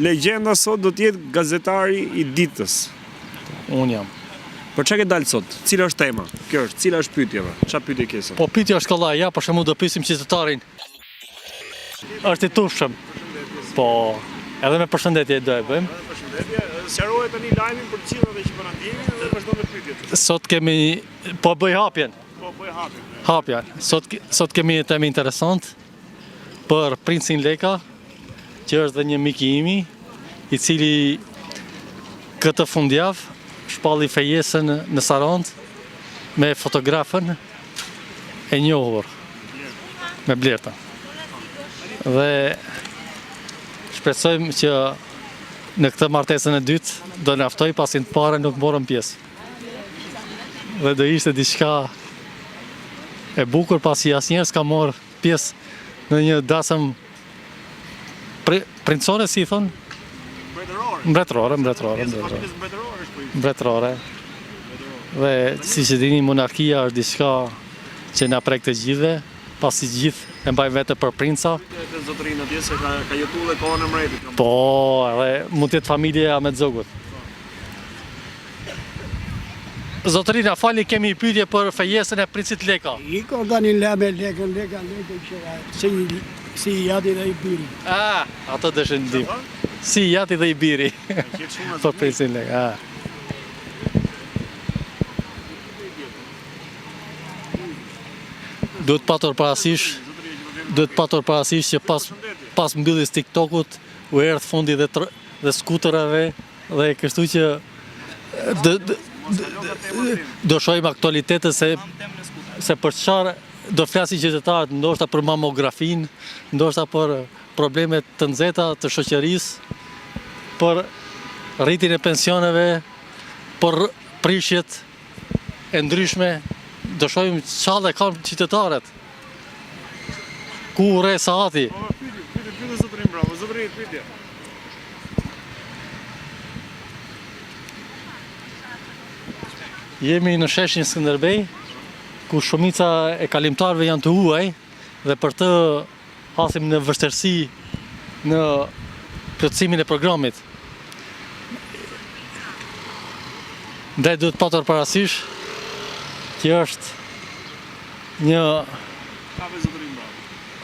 Legjenda sot do t'jetë gazetari i ditës. Unë jam. Për çka ke dalë sot? Cila është tema? Kjo është, cila është pyetjeva? Ç'a pyetje ke sot? Po pyetja është kollaj, ja, për shembull do pyesim qytetarin. Është i tushëm. Po, edhe me përshëndetje do e bëjmë. Përshëndetje, sqaroje tani lajmin për cilëve që po na ndjekin dhe vazhdo me pyetjet. Sot kemi po bëj hapjen. Po bëj hapjen. Hapjen. Sot kemi një temë interesant për Princin Leka, që është dhe një mik i imi, i cili këtë fundjavë shpalli fejesën në Sarandë me fotografën e njohur, me Blerta. Dhe shpresojmë që në këtë martesën e dytë do në aftoj, pasi në pare nuk morëm pjesë. Dhe do ishte diçka e bukur, pasi asnjëherë s'ka morë pjesë në një dasëm princore, si i thonë? Mbretërore. Dhe si që dini, monarkia është diçka që na prek të gjithëve, pasi gjithë e mbajnë vete për princa. Zotërinë atje se ka jetu dhe kohën e mbretit. Po, edhe mund të jetë familje Ahmetzogut. Zotërina, fali, kemi pyetje për fejesën e Princit Leka. I ka tani leme lekën që si i jati dhe i biri. Ato dëshën ndim. Si i jati dhe i biri. Për Princin Leka. Duhet patur parasysh që pas mbyllis TikTokut u erdh fundi dhe skuterave dhe kështu që do shohim aktualitetet se për çfarë do flasin qytetarët, ndoshta për mamografin, ndoshta për problemet të nxehta të shoqërisë, për rritjen e pensioneve, për prishjet e ndryshme. Do shohim çfarë kanë qytetarët. Ku urre saati? Pyetje zotërin, bravo, zotërin, pyetje. Jemi në sheshin Skënderbej, ku shumica e kalimtarëve janë të huaj dhe për të hasim në vështirësi në plotësimin e programit. Ndaj duhet patur parasysh që është një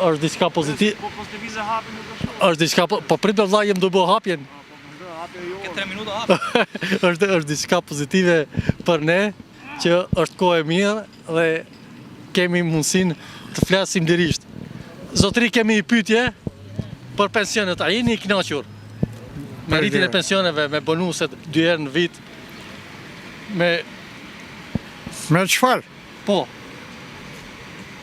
është diçka pozitive. Po lëvizë hapin nuk është. Është diçka po prit vëllai, jam do bëj hapjen. Ke 3 minuta hap. është diçka pozitive për ne, që është kohë e mirë dhe kemi mundësinë të flasim lirisht. Zotëri, kemi një pyetje për pensionet. A jeni i kënaqur me rritjen e pensioneve, me bonuset 2 herë në vit? Me çfarë? Po.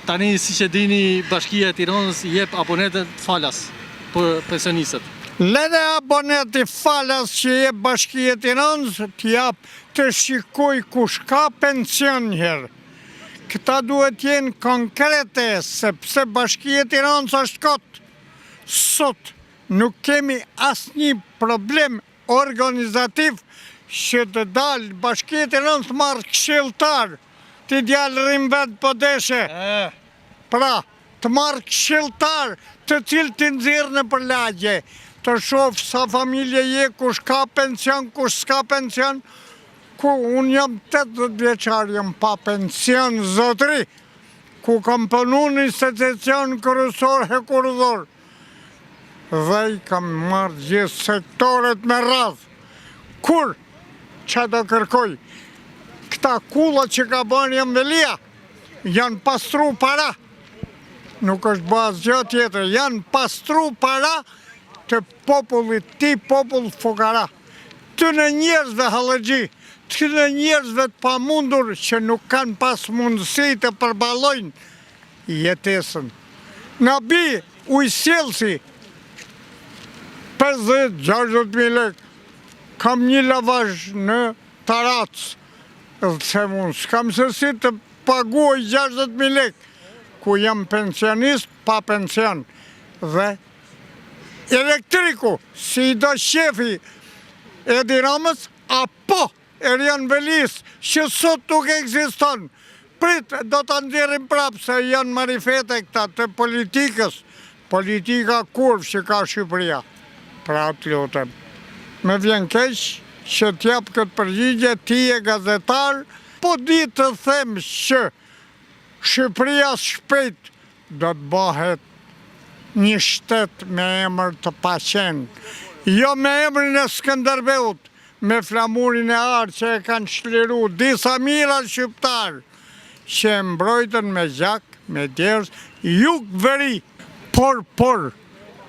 Tani, si që dini, Bashkia e Tiranës i jep abonetet falas për pensionistët. Lede aboneti falas që je Bashkia e Tiranës të shikoj kush ka pension njërë. Këta duhet jenë konkrete, sepse Bashkia e Tiranës është kotë. Sot nuk kemi asnjë problem organizativ që të dalë Bashkia e Tiranës marrë këshilltar, ti djalë rrim vetë po deshe. Pra, të marrë këshilltar të cilë të nxirë në përlagje, të shofë sa familje je, kush ka pension, kush s'ka pension, ku unë jam 80 vjeçar, jam pa pension, zotëri, ku kam punu një institucion kryesor hekurëdhor, dhe i kam marrë gjithë sektoret me radhë. Kur që do kërkoj, këta kulla që ka bërë jam velia, janë pastru para, nuk është bazë gjë tjetër, janë pastru para të popullit, ti popull fukara, të në njerëzve halëgji, të në njerëzve të pamundur që nuk kanë pas mundësi të përballojnë jetesën. Në bi ujësjelësi 50-60.000 lek, kam një lavazh në Taracë, se mund s'kam se si të paguaj 60.000 lek, ku jam pensionist pa pension, dhe elektriku, si do shefi Edi Ramës, apo Erian Velis, që sot nuk ekziston. Prit, do të nxjerrim prapë, se janë marifete këta të politikës. Politika kurvë që ka Shqipëria. Pra të lutem. Me vjen keq që t'jap këtë përgjigje, ti e gazetar, po di të them që Shqipëria shpejt do të bëhet një shtet me emër të paqen. Jo me emrin e Skënderbeut, me flamurin e arë që e kanë shliru disa mira shqiptar që e mbrojtën me gjak, me djerës, juk veri. Por,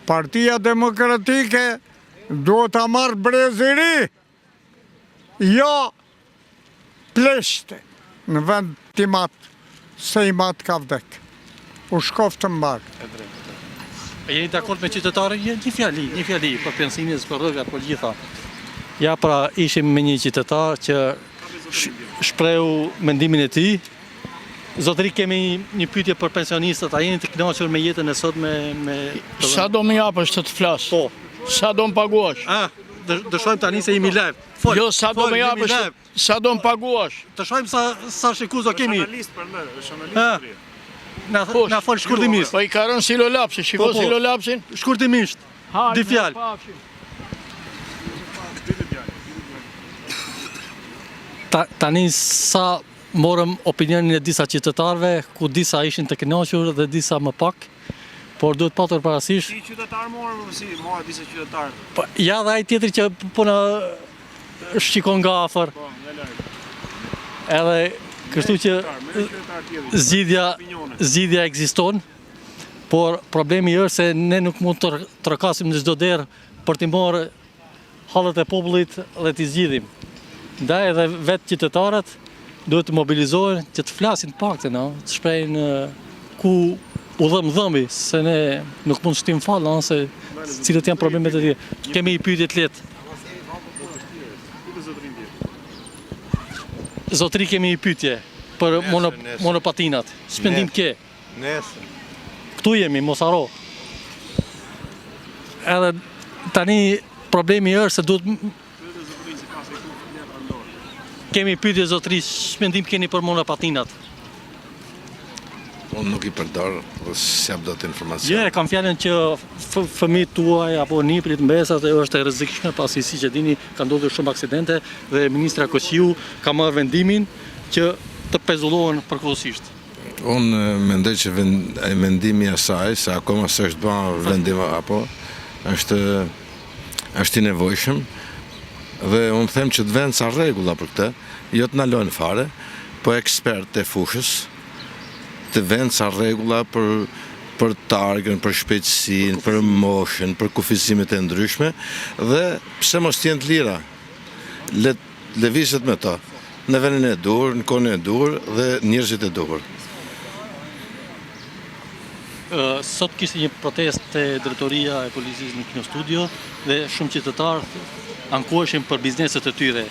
Partia Demokratike duhet ta marrë breziri, jo pleshte në vend timat, se i mat ka vdek. U shkoftë të mbarë. E jeni dakord me qytetarën? Një fjali për pensimin, për rrugë, për gjitha. Ja, pra, ishim me një qytetar që shprehu mendimin e tij. Zotëri, kemi një pyetje për pensionistët, a jeni të kënaqur me jetën e sot me Sa do më japësh të falas? Po. Sa do më paguash? Dëshojmë tani se jemi live. Jo, sa do më japësh? Sa do më paguash? Të shohim sa shikues do kemi. Analist për më, është analist. Na fol shkurtimisht. Po i ka rënë Silolapsi, shiko Silolapsin? Shkurtimisht. Di fjalë. Tani sa morëm opinionin e disa qytetarëve, ku disa ishin të kënaqur dhe disa më pak, por duhet patur parasysh. Si qytetar morëm, si mora disa qytetarë. Po, ja dhe ai tjetri që po na shikon nga afër. Po, nga larg. Edhe kështu që zgjidhja ekziston, por problemi është se ne nuk mund të trokasim në çdo derë për të marrë hallet e popullit dhe t'i zgjidhim. Ndaj edhe vetë qytetarët duhet të mobilizohen që të flasin paktën, të shprehin ku u dhëmi, se ne nuk mund të shtim falla, se cilët janë problemet e tjera. Kemi i pyetje të lehtë. Zotëri, kemi i pyetje për monopatinat. Shpendim ke? Nesër. Këtu jemi, mos haro. Edhe tani problemi është se duhet kemi pyetje zotëri, shpendim keni për monopatinat? Unë nuk i përdor, dhe s'jap dot informacion. Je, kam fjalën që fëmijët tuaj apo niprit mbesat është e rrezikshme, pasi siç e dini ka ndodhur shumë aksidente dhe ministra Koshiu ka marrë vendimin që të pezullohen përkohësisht. Unë mendoj që mendimi i saj, se akoma s'është bërë vendim apo është i nevojshëm. Dhe unë them që të vend sa rregulla për këtë, jo të na lojnë fare, po ekspertë e fushës, të vend sa rregulla për targën, për shpejtësinë, për moshën, për kufizimet e ndryshme, dhe pse mos t'jenë të lira, lëvizet me to, në vendin e dur, në kohën e dur dhe njerëzit e duhur. Sot kishte një protestë te drejtoria e policisë në Kino Studio dhe shumë qytetarë ankoheshin për bizneset e tyre.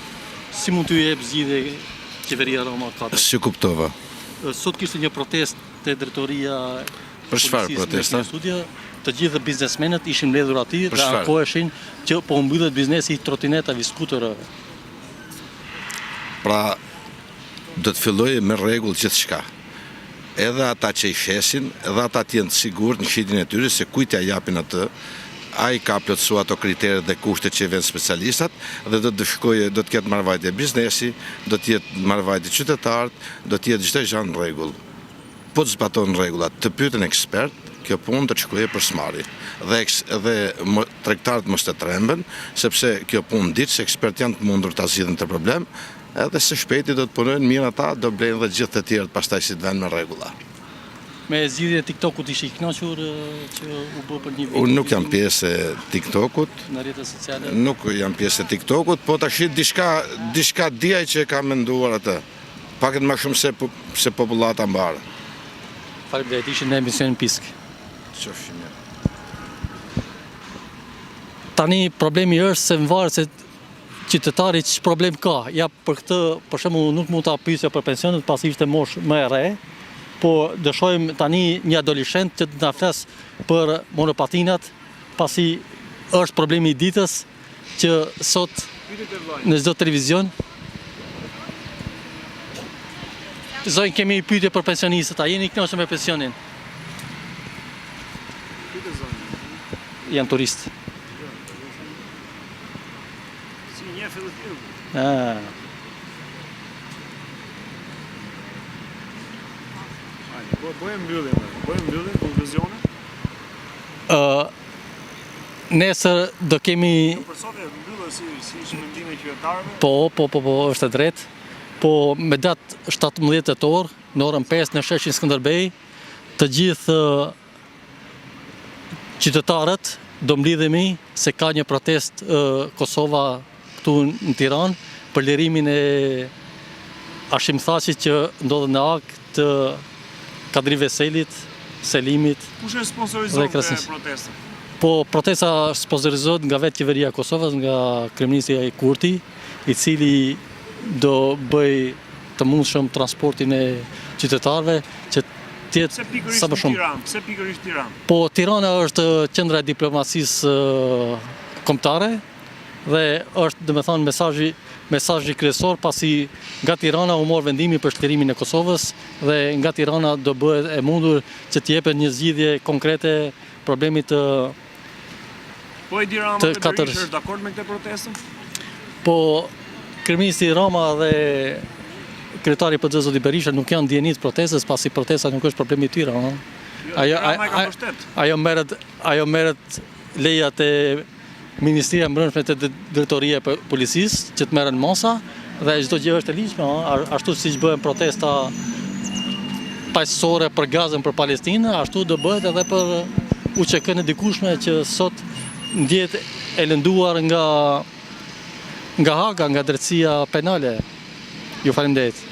Si mund t'ju jep zgjidhje qeveria Roma 4? Si kuptova? Sot kishte një protestë te drejtoria e Për çfarë policisë në protesta? Kino Studio. Të gjithë biznesmenët ishin mbledhur aty Për dhe çfarë? ankoheshin që po mbyllet biznesi i trotinetave, skuterëve. Pra, do të fillojë me rregull gjithçka. Edhe ata që i shesin, edhe ata të jenë të sigurt në shitjen e tyre se kujt ja japin atë, ai ka plotësuar ato kriteret dhe kushtet që i vënë specialistat dhe do të ketë marrëvajtje biznesi, do të jetë marrëvajtje qytetarët, do të jetë çdo gjë në rregull. Po të zbatojnë rregullat, të pyeten ekspert, kjo punë do të shkojë për smari. Dhe tregtarët mos të tremben, sepse kjo punë ditë se ekspertë janë të mundur ta zgjidhin të problem. Edhe së shpejti do të punojnë mirë ata, do blejnë dhe gjithë të tjerët pastaj si të vënë me rregulla. Me zgjidhjen e TikTokut ishi i kënaqur që u bë për një vit. Unë nuk jam pjesë e TikTokut, Në rrjetet sociale. nuk jam pjesë e TikTokut, po tash diçka diaj që e ka menduar atë. Pakët më shumë se popullata mbarë. Faleminderit, ishin në emisionin Pisk. Qofshin mirë. Tani problemi është se varet se qytetari që problem ka. Ja, për këtë, për shembull, nuk mund ta pyesja për pensionet pasi ishte moshë më e re, po dëshojmë tani një adoleshent që të na flas për monopatinat, pasi është problemi i ditës që sot në çdo televizion. Zonjë, kemi i pyetje për pensionistët, a jeni i kënaqur me pensionin? Janë turistë. Kemi një fillim. Bëjmë mbylljen, konkluzione. Nesër do kemi Për sot e mbyllë si mendimin e qytetarëve. Po, është e drejtë. Po me datë 17 tetor, në orën 5 në sheshin Skënderbej, të gjithë qytetarët do mblidhemi se ka një protest Kosova këtu në Tiranë për lirimin e Hashim Thaqit që ndodhet në akt të Kadri Veselit, Selimit. Kush e sponsorizon protestën? Po protesta sponsorizohet nga vetë qeveria e Kosovës, nga kryeministri Kurti, i cili do bëj të mundshëm transportin e qytetarëve që tjetë sa më shumë. Pse pikërisht Tiranë? Po Tirana është qendra e diplomacisë kombëtare dhe është, domethënë, mesazhi kryesor pasi nga Tirana u mor vendimi për shlirimin e Kosovës dhe nga Tirana do bëhet e mundur që të jepet një zgjidhje konkrete problemit të Po e di Rama dhe Berisha është dakord me këtë protestën? Po kryeministri Rama dhe kryetari i PD zoti Berisha nuk janë ndjenit protestës, pasi protesta nuk është problemi i tyre, ëh. Ajo merret lejat e Ministria e Mbrëmshme të Drejtoria e Policisë që të merren mosa dhe çdo gjë është e ligjshme, ashtu siç bëhen protesta paqësore për Gazën, për Palestinë, ashtu do bëhet edhe për UÇK-n e dikushme që sot ndjet e lënduar nga Haga, nga drejtësia penale. Ju faleminderit.